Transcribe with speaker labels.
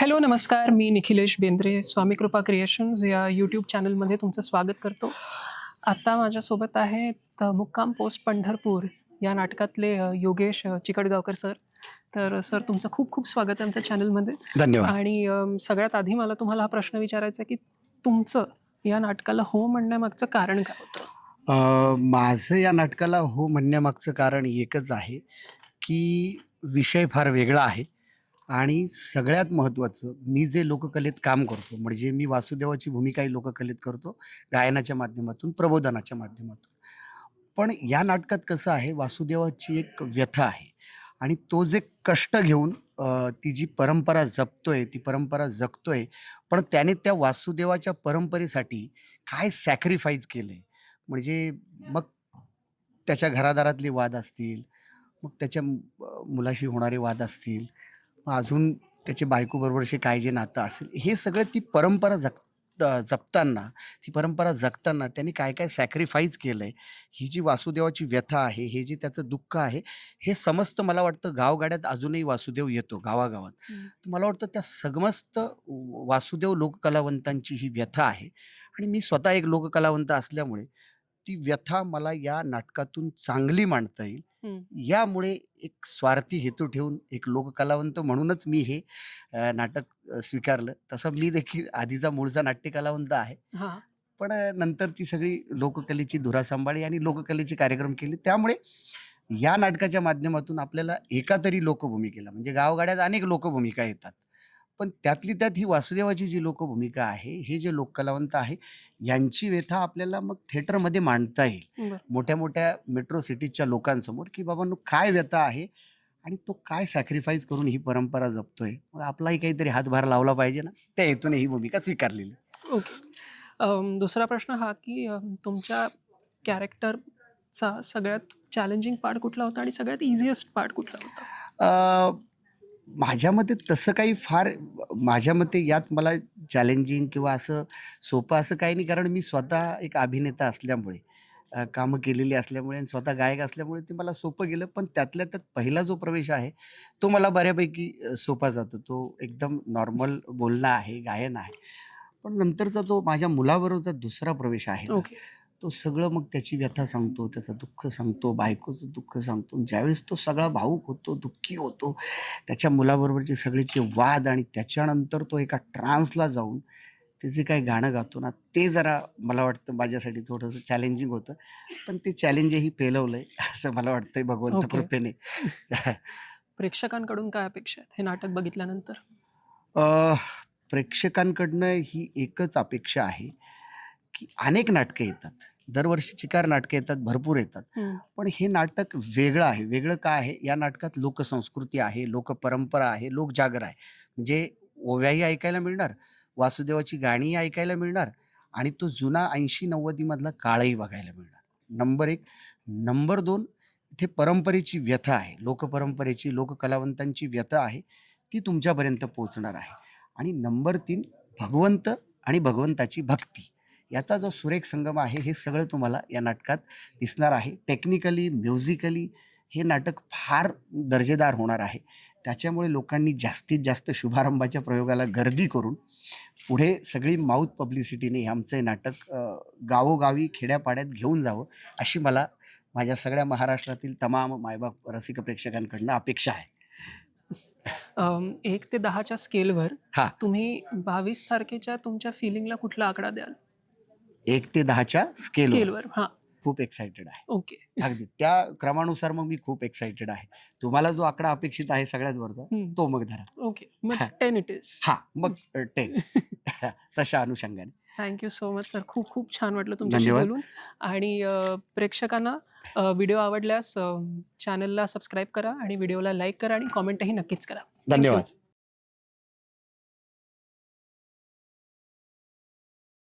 Speaker 1: Hello, नमस्कार. मी निखिलेश बेंद्रे, स्वामी कृपा creations या यूट्यूब चॅनलमध्ये तुमचं स्वागत करतो. आता माझ्यासोबत आहेत मुक्काम पोस्ट पंढरपूर या नाटकातले योगेश चिकटगावकर सर. तर सर, तुमचं खूप खूप स्वागत आहे आमच्या चॅनलमध्ये.
Speaker 2: धन्यवाद.
Speaker 1: आणि सगळ्यात आधी मला तुम्हाला हा प्रश्न विचारायचा आहे, की तुमचं या नाटकाला हो म्हणण्यामागचं कारण काय होतं?
Speaker 2: माझं या नाटकाला हो म्हणण्यामागचं कारण एकच आहे, की विषय फार वेगळा आहे आणि सगळ्यात महत्त्वाचं, मी जे लोककलेत काम करतो, म्हणजे मी वासुदेवाची भूमिकाही लोककलेत करतो, गायनाच्या माध्यमातून, प्रबोधनाच्या माध्यमातून. पण या नाटकात कसं आहे, वासुदेवाची एक व्यथा आहे आणि तो जे कष्ट घेऊन ती जी परंपरा जपतोय, ती परंपरा जगतोय, पण त्याने त्या वासुदेवाच्या परंपरेसाठी काय सॅक्रिफाईस केलंय. म्हणजे मग त्याच्या घरादारातले वाद असतील, मग त्याच्या मुलाशी होणारे वाद असतील, मग अजून त्याच्या बायकोबरोबरचे काय जे नातं असेल, हे सगळं ती परंपरा जपताना, ती परंपरा जगताना त्यांनी काय-काय सॅक्रिफाईस केलंय, ही जी वासुदेवाची व्यथा आहे, हे जे त्याचं दुःख आहे, हे समस्त मला वाटतं गावगाड्यात अजूनही वासुदेव येतो गावागावात.
Speaker 1: हं.
Speaker 2: तर मला वाटतं त्या समस्त वासुदेव लोककलावंतांची ही व्यथा आहे आणि मी स्वतः एक लोककलावंत असल्यामुळे ती व्यथा मला या नाटकातून चांगली मांडता येईल.
Speaker 1: हं.
Speaker 2: यामुळे एक स्वार्थी हेतू ठेवून एक लोककलावंत म्हणूनच मी हे नाटक स्वीकारलं. तसं मी देखील आधीचा मूळचा नाट्यकलावंत आहे.
Speaker 1: हां.
Speaker 2: पण नंतर ती सगळी लोककलेची धुरा सांभाळली आणि लोककलेचे कार्यक्रम केले. त्यामुळे या नाटकाच्या माध्यमातून आपल्याला एका तरी लोकभूमिकेला, म्हणजे गावगाड्यात अनेक लोकभूमिका येतात. पण त्यातली त्यात ही वासुदेवाची जी लोकभूमिका आहे, हे जे लोककलावंत आहे, यांची व्यथा आपल्याला मग थिएटरमध्ये मांडता येईल.
Speaker 1: बरं.
Speaker 2: मोठ्या-मोठ्या मेट्रो सिटीजच्या लोकांसमोर, की बाबांनो काय व्यथा आहे आणि तो काय सॅक्रिफाईस करून ही परंपरा जपतोय. मग आपलाही काहीतरी हातभार लावला पाहिजे ना, त्या हेतूने ही भूमिका स्वीकारलेली.
Speaker 1: ओके. दुसरा प्रश्न हा, की तुमच्या कॅरेक्टरचा सगळ्यात चॅलेंजिंग पार्ट कुठला होता आणि सगळ्यात ईझीएस्ट पार्ट कुठला होता?
Speaker 2: अ, माझ्या मते तसं काही फार माझ्या मते यात मला चॅलेंजिंग किंवा असं सोपं असं काही नाही. कारण मी स्वतः एक अभिनेता असल्यामुळे, कामं केलेली असल्यामुळे आणि स्वतः गायक असल्यामुळे ते मला सोपं गेलं. पण त्यातल्या त्यात पहिला जो प्रवेश आहे, तो मला बऱ्यापैकी सोपा जातो. तो एकदम नॉर्मल बोलणं आहे, गायन आहे. पण नंतरचा जो माझ्या मुलाबरोबरचा दुसरा प्रवेश आहे ना,
Speaker 1: ओके.
Speaker 2: तो सगळं मग त्याची व्यथा सांगतो, त्याचं दुःख सांगतो, बायकोचं दुःख सांगतो. ज्यावेळेस तो सगळा भावूक होतो, दुःखी होतो, त्याच्या मुलाबरोबरचे सगळेचे वाद आणि त्याच्यानंतर तो एका ट्रान्सला जाऊन ते जे काही गाणं गातो ना, ते जरा मला वाटतं माझ्यासाठी थोडंसं चॅलेंजिंग होतं. पण ते चॅलेंजही पेलवलंय असं मला वाटतंय भगवंत
Speaker 1: ओके.
Speaker 2: कृपेने.
Speaker 1: प्रेक्षकांकडून काय अपेक्षा आहेत हे नाटक बघितल्यानंतर?
Speaker 2: अ, प्रेक्षकांकडनं ही एकच अपेक्षा आहे, की अनेक नाटकं येतात. दरवर्षी चिकार नाटकं येतात, भरपूर येतात.
Speaker 1: हं.
Speaker 2: पण हे नाटक वेगळं आहे. वेगळं काय आहे? या नाटकात लोकसंस्कृती आहे, लोकपरंपरा आहे, लोकजागर आहे. म्हणजे ओव्याही ऐकायला मिळणार, वासुदेवाची गाणीही ऐकायला मिळणार आणि तो जुना 80-90 मधला काळही बघायला मिळणार. नंबर 1. नंबर 2, इथे परंपरेची व्यथा आहे. लोकपरंपरेची, लोककलावंतांची व्यथा आहे. ती तुमच्यापर्यंत पोहोचणार आहे. आणि नंबर 3, भगवंत आणि भगवंताची भक्ती. याचा जो सुरेख संगम आहे, हे सगळं तुम्हाला या नाटकात दिसणार आहे. टेक्निकली, म्युझिकली हे नाटक फार दर्जेदार होणार आहे. त्याच्यामुळे लोकांनी जास्तीत जास्त शुभारंभाच्या प्रयोगाला गर्दी करून पुढे सगळी माउथ पब्लिसिटीने आमचं हे नाटक गावोगावी, खेड्यापाड्यात घेऊन जावं, अशी मला माझ्या सगळ्या महाराष्ट्रातील तमाम मायबाप रसिक प्रेक्षकांकडनं अपेक्षा आहे.
Speaker 1: 1 ते 10च्या स्केलवर
Speaker 2: हां,
Speaker 1: तुम्ही 22 तारखेच्या तुमच्या फीलिंगला कुठला आकडा द्याल?
Speaker 2: 1 ते 10च्या स्केलवर
Speaker 1: स्केलवर. हां.
Speaker 2: खूप एक्सायटेड आहे.
Speaker 1: ओके.
Speaker 2: अगदी त्या क्रमानुसार मग मी खूप एक्सायटेड आहे. तुम्हाला जो आकडा अपेक्षित आहे सगळ्यात वरचा,
Speaker 1: हं.
Speaker 2: तो मग धरा.
Speaker 1: ओके. मग 10 इट इज.
Speaker 2: हां, मग 10 तशा अनुषंगाने.
Speaker 1: Thank you so much sir. खूप खूप छान वाटलं तुमच्याशी
Speaker 2: धन्यवाद.
Speaker 1: बोलून. आणि प्रेक्षकांना व्हिडिओ आवडल्यास चॅनलला सबस्क्राईब करा आणि व्हिडिओला लाईक करा आणि कॉमेंटही नक्कीच करा. Thank you.
Speaker 2: धन्यवाद.